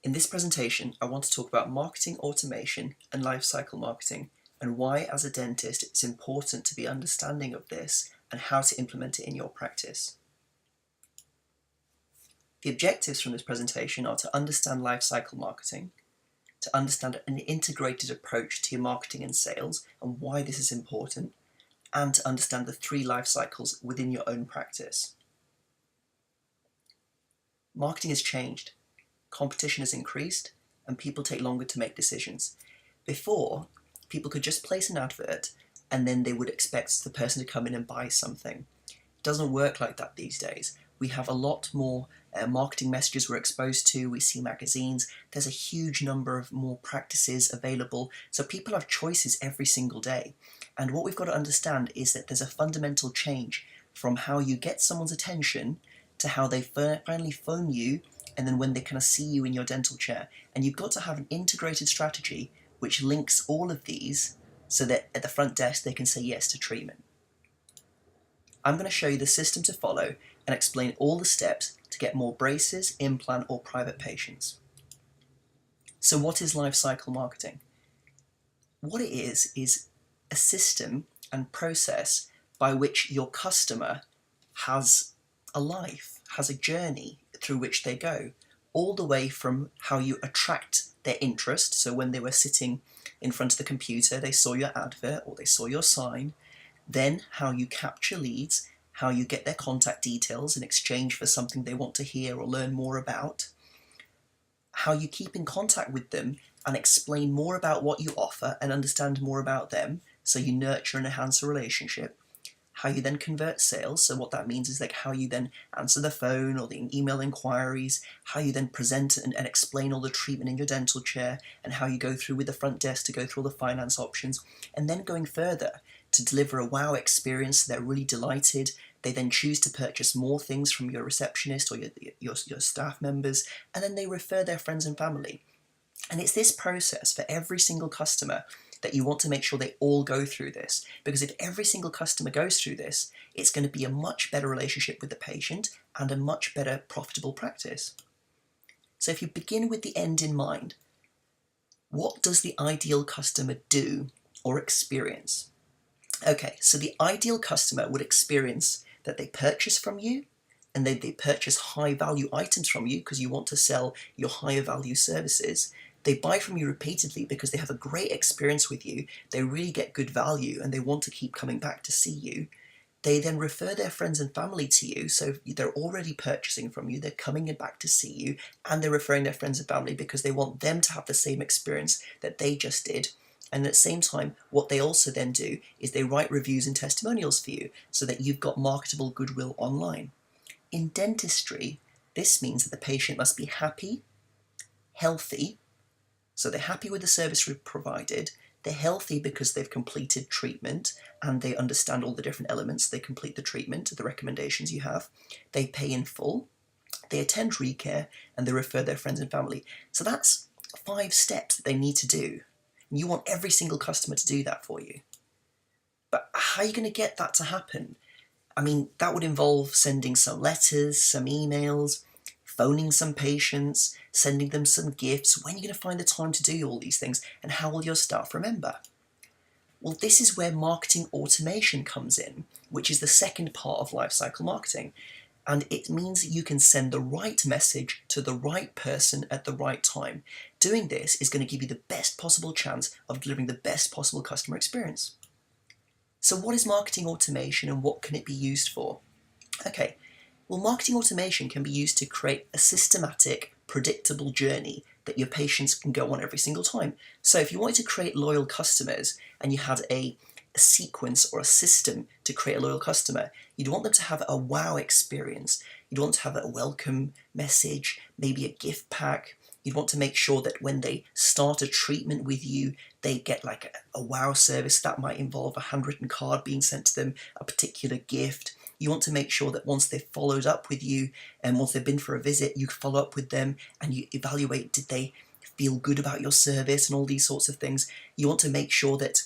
In this presentation, I want to talk about marketing automation and lifecycle marketing, and why as a dentist it's important to be understanding of this and how to implement it in your practice. The objectives from this presentation are to understand lifecycle marketing, to understand an integrated approach to your marketing and sales and why this is important, and to understand the three life cycles within your own practice. Marketing has changed. Competition has increased and people take longer to make decisions. Before, people could just place an advert and then they would expect the person to come in and buy something. It doesn't work like that these days. We have a lot more marketing messages we're exposed to, we see magazines, there's a huge number of more practices available, so people have choices every single day. And what we've got to understand is that there's a fundamental change from how you get someone's attention to how they finally phone you and then when they kind of see you in your dental chair. And you've got to have an integrated strategy which links all of these so that at the front desk they can say yes to treatment. I'm going to show you the system to follow and explain all the steps to get more braces, implant or private patients. So what is life cycle marketing? What it is a system and process by which your customer has a life, has a journey through which they go, all the way from how you attract their interest. So when they were sitting in front of the computer, they saw your advert or they saw your sign, then how you capture leads, how you get their contact details in exchange for something they want to hear or learn more about, how you keep in contact with them and explain more about what you offer and understand more about them, so you nurture and enhance a relationship, how you then convert sales, so what that means is like how you then answer the phone or the email inquiries, how you then present and explain all the treatment in your dental chair, and how you go through with the front desk to go through all the finance options, and then going further to deliver a wow experience so they're really delighted. They then choose to purchase more things from your receptionist or your staff members, and then they refer their friends and family. And it's this process for every single customer that you want to make sure they all go through this, because if every single customer goes through this, it's going to be a much better relationship with the patient and a much better profitable practice. So if you begin with the end in mind, what does the ideal customer do or experience? Okay, so the ideal customer would experience that they purchase from you and they purchase high value items from you because you want to sell your higher value services. They buy from you repeatedly because they have a great experience with you, they really get good value and they want to keep coming back to see you. They then refer their friends and family to you, so they're already purchasing from you, they're coming back to see you, and they're referring their friends and family because they want them to have the same experience that they just did. And at the same time, what they also then do is they write reviews and testimonials for you so that you've got marketable goodwill online. In dentistry, this means that the patient must be happy, healthy, so they're happy with the service we've provided, they're healthy because they've completed treatment and they understand all the different elements, they complete the treatment, the recommendations you have, they pay in full, they attend recare, and they refer their friends and family. So that's 5 steps that they need to do. And you want every single customer to do that for you. But how are you going to get that to happen? I mean, that would involve sending some letters, some emails, phoning some patients, sending them some gifts. When are you going to find the time to do all these things? And how will your staff remember? Well, this is where marketing automation comes in, which is the second part of lifecycle marketing. And it means that you can send the right message to the right person at the right time. Doing this is going to give you the best possible chance of delivering the best possible customer experience. So what is marketing automation and what can it be used for? Okay, well, marketing automation can be used to create a systematic, predictable journey that your patients can go on every single time. So if you wanted to create loyal customers and you had a sequence or a system to create a loyal customer, you'd want them to have a wow experience. You'd want to have a welcome message, maybe a gift pack. You'd want to make sure that when they start a treatment with you, they get like a wow service. That might involve a handwritten card being sent to them, a particular gift. You want to make sure that once they've followed up with you and once they've been for a visit, you follow up with them and you evaluate, did they feel good about your service and all these sorts of things. You want to make sure that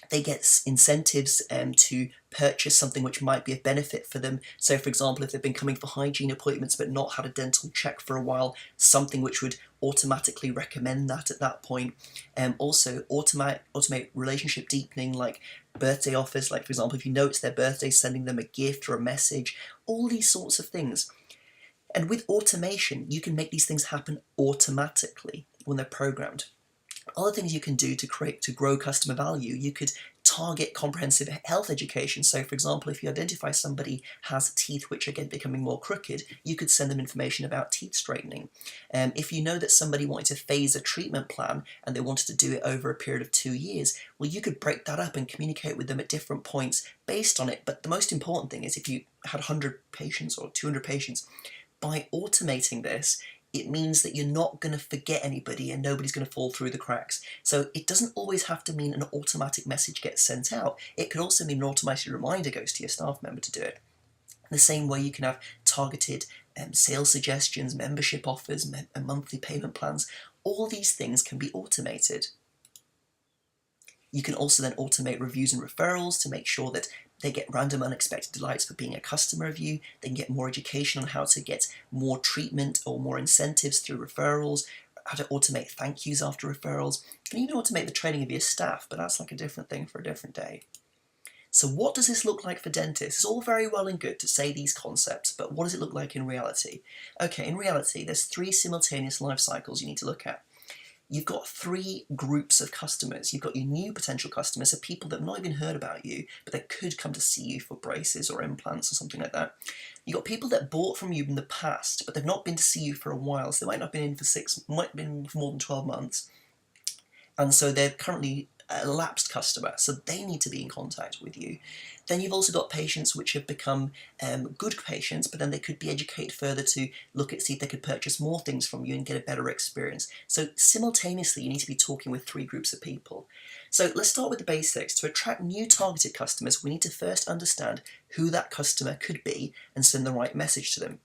They get incentives to purchase something which might be a benefit for them. So for example, if they've been coming for hygiene appointments but not had a dental check for a while, something which would automatically recommend that at that point. Also automate relationship deepening, like birthday offers, like for example, if you know it's their birthday, sending them a gift or a message, all these sorts of things. And with automation, you can make these things happen automatically when they're programmed. Other things you can do to grow customer value, you could target comprehensive health education. So for example, if you identify somebody has teeth which are becoming more crooked, you could send them information about teeth straightening. If you know that somebody wanted to phase a treatment plan and they wanted to do it over a period of 2 years, well, you could break that up and communicate with them at different points based on it. But the most important thing is, if you had 100 patients or 200 patients, by automating this, it means that you're not going to forget anybody and nobody's going to fall through the cracks. So it doesn't always have to mean an automatic message gets sent out. It could also mean an automated reminder goes to your staff member to do it. In the same way, you can have targeted sales suggestions, membership offers, monthly payment plans. All these things can be automated. You can also then automate reviews and referrals to make sure that they get random unexpected delights for being a customer of you. They can get more education on how to get more treatment or more incentives through referrals, how to automate thank yous after referrals. You can even automate the training of your staff, but that's like a different thing for a different day. So what does this look like for dentists? It's all very well and good to say these concepts, but what does it look like in reality? Okay, in reality, there's 3 simultaneous life cycles you need to look at. You've got 3 groups of customers. You've got your new potential customers, so people that have not even heard about you, but they could come to see you for braces or implants or something like that. You've got people that bought from you in the past, but they've not been to see you for a while, so they might not have been in for might have been for more than 12 months. And so they're currently a lapsed customer, so they need to be in contact with you. Then you've also got patients which have become good patients, but then they could be educated further to see if they could purchase more things from you and get a better experience. So simultaneously, you need to be talking with 3 groups of people. So let's start with the basics. To attract new targeted customers, we need to first understand who that customer could be and send the right message to them.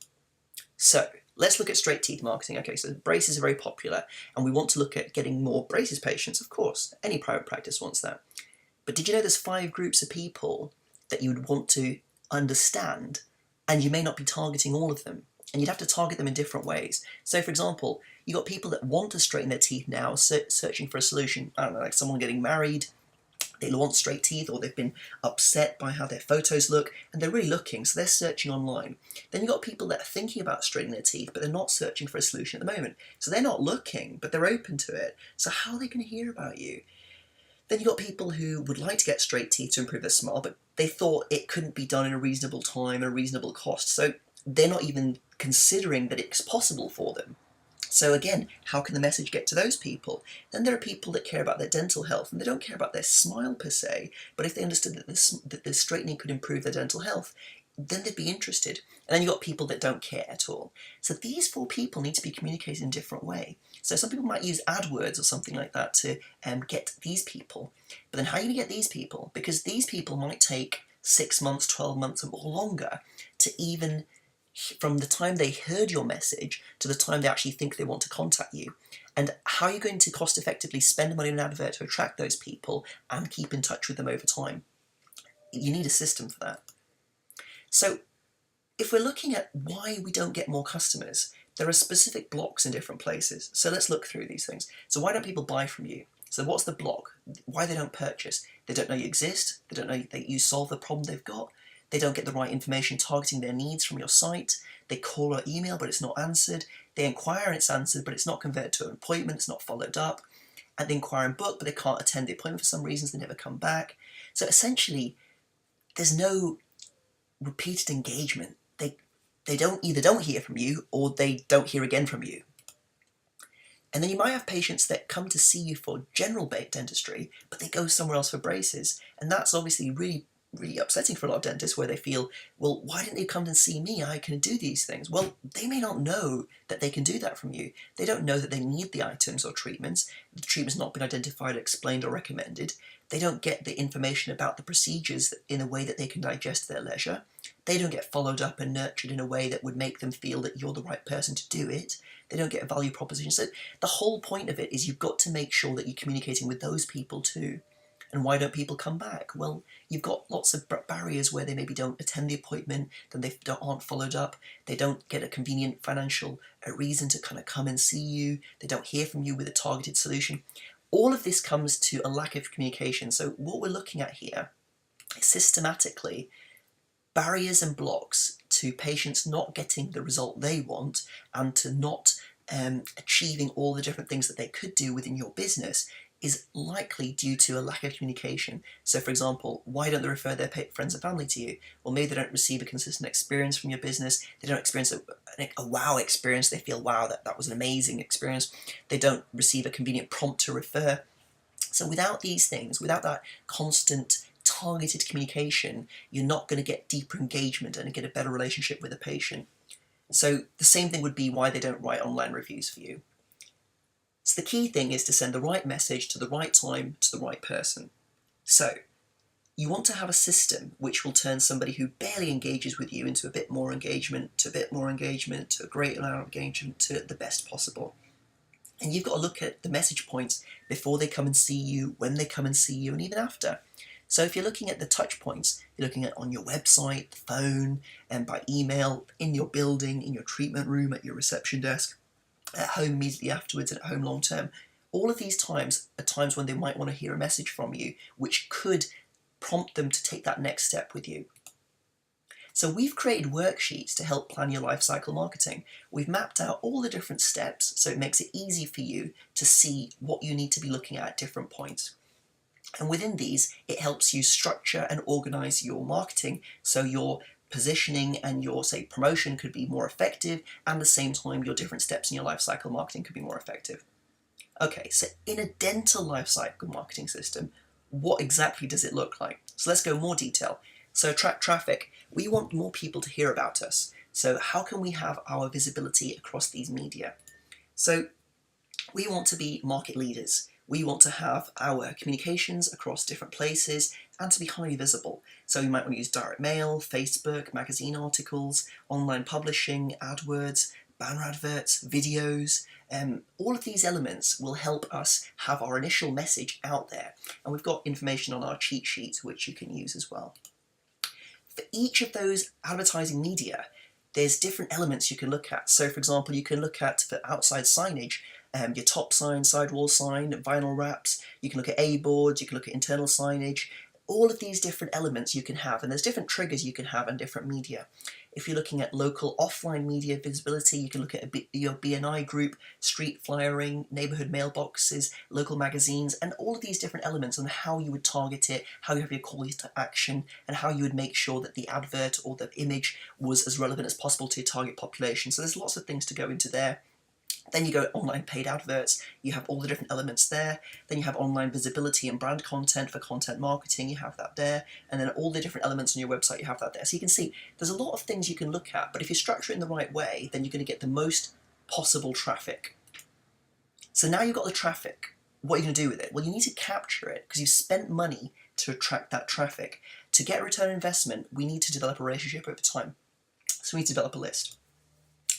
So let's look at straight teeth marketing. Okay, so braces are very popular, and we want to look at getting more braces patients. Of course, any private practice wants that. But did you know there's 5 groups of people that you would want to understand, and you may not be targeting all of them, and you'd have to target them in different ways. So for example, you've got people that want to straighten their teeth now, searching for a solution. I don't know, like someone getting married, they want straight teeth, or they've been upset by how their photos look, and they're really looking, so they're searching online. Then you've got people that are thinking about straightening their teeth, but they're not searching for a solution at the moment. So they're not looking, but they're open to it. So how are they going to hear about you? Then you've got people who would like to get straight teeth to improve their smile, but they thought it couldn't be done in a reasonable time and a reasonable cost. So they're not even considering that it's possible for them. So again, how can the message get to those people? Then there are people that care about their dental health, and they don't care about their smile per se, but if they understood that the straightening could improve their dental health, then they'd be interested. And then you've got people that don't care at all. So these 4 people need to be communicated in a different way. So some people might use AdWords or something like that to get these people. But then how are you going to get these people? Because these people might take 6 months, 12 months or longer to even, from the time they heard your message to the time they actually think they want to contact you. And how are you going to cost effectively spend money on an advert to attract those people and keep in touch with them over time? You need a system for that. So if we're looking at why we don't get more customers, there are specific blocks in different places. So let's look through these things. So why don't people buy from you? So what's the block? Why they don't purchase? They don't know you exist. They don't know that you solve the problem they've got. They don't get the right information targeting their needs from your site. They call or email, but it's not answered. They inquire and it's answered, but it's not converted to an appointment. It's not followed up. And they inquire and book, but they can't attend the appointment for some reasons. They never come back. So essentially, there's no repeated engagement. They either don't hear from you, or they don't hear again from you. And then you might have patients that come to see you for general dentistry, but they go somewhere else for braces. And that's obviously really, really upsetting for a lot of dentists, where they feel, well, why didn't they come and see me? I can do these things. Well, they may not know that they can do that from you. They don't know that they need the items or treatments. The treatment's not been identified, explained, or recommended. They don't get the information about the procedures in a way that they can digest at their leisure. They don't get followed up and nurtured in a way that would make them feel that you're the right person to do it. They don't get a value proposition. So the whole point of it is you've got to make sure that you're communicating with those people too. And why don't people come back? Well, you've got lots of barriers where they maybe don't attend the appointment, then they aren't followed up, they don't get a convenient financial reason to kind of come and see you, they don't hear from you with a targeted solution. All of this comes to a lack of communication. So what we're looking at here is systematically barriers and blocks to patients not getting the result they want and to not achieving all the different things that they could do within your business is likely due to a lack of communication. So for example, why don't they refer their friends and family to you? Well, maybe they don't receive a consistent experience from your business. They don't experience a wow experience. They feel, wow, that was an amazing experience. They don't receive a convenient prompt to refer. So without these things, without that constant targeted communication, you're not going to get deeper engagement and get a better relationship with the patient. So the same thing would be why they don't write online reviews for you. So the key thing is to send the right message to the right time to the right person. So you want to have a system which will turn somebody who barely engages with you into a bit more engagement, to a bit more engagement, to a great amount of engagement, to the best possible. And you've got to look at the message points before they come and see you, when they come and see you, and even after. So if you're looking at the touch points, you're looking at on your website, the phone, and by email, in your building, in your treatment room, at your reception desk, at home immediately afterwards, and at home long term. All of these times are times when they might want to hear a message from you, which could prompt them to take that next step with you. So we've created worksheets to help plan your life cycle marketing. We've mapped out all the different steps so it makes it easy for you to see what you need to be looking at different points. And within these, it helps you structure and organize your marketing so your positioning and your, say, promotion could be more effective, and at the same time your different steps in your life cycle marketing could be more effective. Okay, so in a dental life cycle marketing system, what exactly does it look like? So let's go more detail. So track traffic. We want more people to hear about us. So how can we have our visibility across these media? So we want to be market leaders. We want to have our communications across different places and to be highly visible. So you might want to use direct mail, Facebook, magazine articles, online publishing, AdWords, banner adverts, videos. All of these elements will help us have our initial message out there. And we've got information on our cheat sheet which you can use as well. For each of those advertising media, there's different elements you can look at. So for example, you can look at for outside signage, your top sign, sidewall sign, vinyl wraps, you can look at A-boards, you can look at internal signage, all of these different elements you can have, and there's different triggers you can have in different media. If you're looking at local offline media visibility, you can look at your BNI group, street flyering, neighbourhood mailboxes, local magazines, and all of these different elements on how you would target it, how you have your call to action, and how you would make sure that the advert or the image was as relevant as possible to your target population. So there's lots of things to go into there. Then you go online paid adverts, you have all the different elements there. Then you have online visibility and brand content for content marketing, you have that there. And then all the different elements on your website, you have that there. So you can see there's a lot of things you can look at, but if you structure it in the right way, then you're going to get the most possible traffic. So now you've got the traffic. What are you going to do with it? Well, you need to capture it because you've spent money to attract that traffic. To get a return on investment, we need to develop a relationship over time. So we need to develop a list.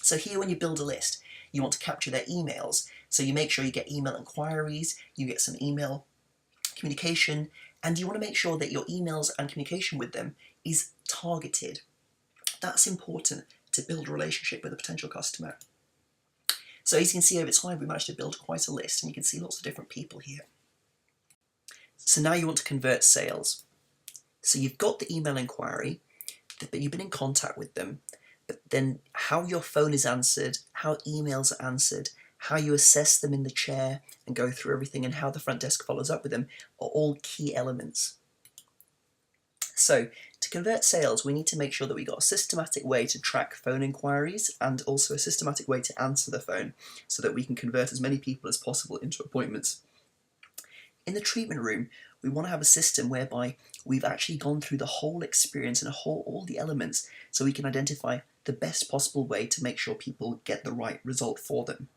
So here when you build a list, you want to capture their emails. So you make sure you get email inquiries, you get some email communication, and you want to make sure that your emails and communication with them is targeted. That's important to build a relationship with a potential customer. So as you can see over time, we managed to build quite a list, and you can see lots of different people here. So now you want to convert sales. So you've got the email inquiry, but you've been in contact with them. But then how your phone is answered, how emails are answered, how you assess them in the chair and go through everything, and how the front desk follows up with them are all key elements. So to convert sales, we need to make sure that we got a systematic way to track phone inquiries and also a systematic way to answer the phone so that we can convert as many people as possible into appointments. In the treatment room, we want to have a system whereby we've actually gone through the whole experience and all the elements so we can identify the best possible way to make sure people get the right result for them.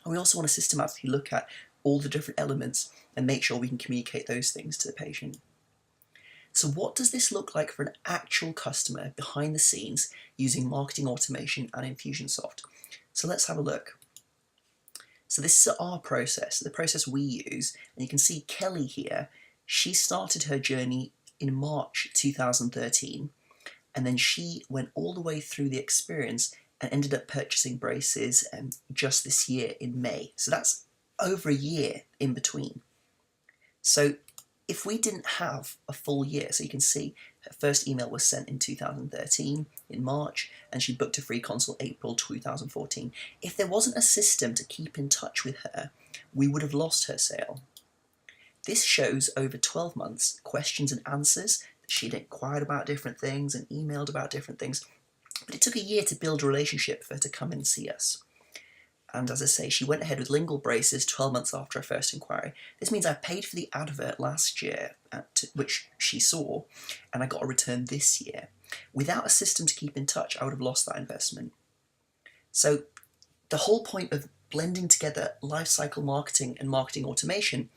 And we also want to systematically look at all the different elements and make sure we can communicate those things to the patient. So what does this look like for an actual customer behind the scenes using marketing automation and Infusionsoft? So let's have a look. So this is our process, the process we use, and you can see Kelly here She started her journey in March 2013, and then she went all the way through the experience and ended up purchasing braces just this year in May. So that's over a year in between. So if we didn't have a full year, so you can see her first email was sent in 2013, in March, and she booked a free consult April 2014. If there wasn't a system to keep in touch with her, we would have lost her sale. This shows over 12 months, questions and answers. She'd inquired about different things and emailed about different things, but it took a year to build a relationship for her to come and see us. And as I say, she went ahead with lingual braces 12 months after her first inquiry. This means I paid for the advert last year, which she saw, and I got a return this year. Without a system to keep in touch, I would have lost that investment. So the whole point of blending together lifecycle marketing and marketing automation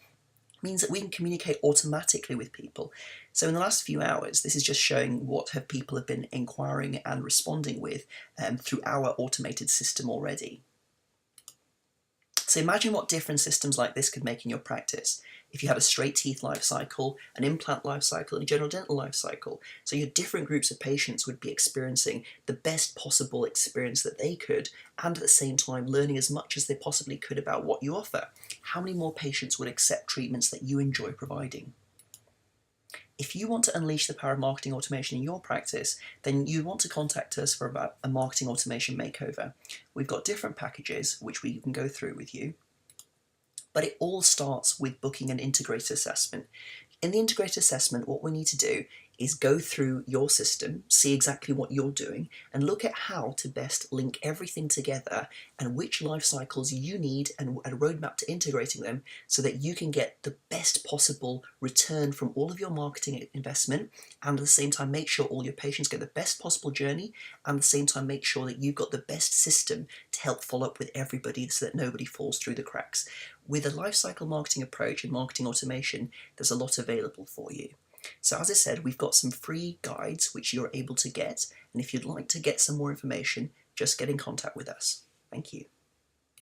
means that we can communicate automatically with people. So in the last few hours, this is just showing what people have been inquiring and responding with through our automated system already. So imagine what different systems like this could make in your practice. If you had a straight teeth life cycle, an implant life cycle, and a general dental life cycle, so your different groups of patients would be experiencing the best possible experience that they could, and at the same time learning as much as they possibly could about what you offer. How many more patients would accept treatments that you enjoy providing? If you want to unleash the power of marketing automation in your practice, then you want to contact us for about a marketing automation makeover. We've got different packages which we can go through with you, but it all starts with booking an integrated assessment. In the integrated assessment, what we need to do is go through your system, see exactly what you're doing, and look at how to best link everything together and which life cycles you need and a roadmap to integrating them so that you can get the best possible return from all of your marketing investment, and at the same time make sure all your patients get the best possible journey, and at the same time make sure that you've got the best system to help follow up with everybody so that nobody falls through the cracks. With a lifecycle marketing approach and marketing automation, there's a lot available for you. So as I said, we've got some free guides which you're able to get, and if you'd like to get some more information, just get in contact with us. Thank you.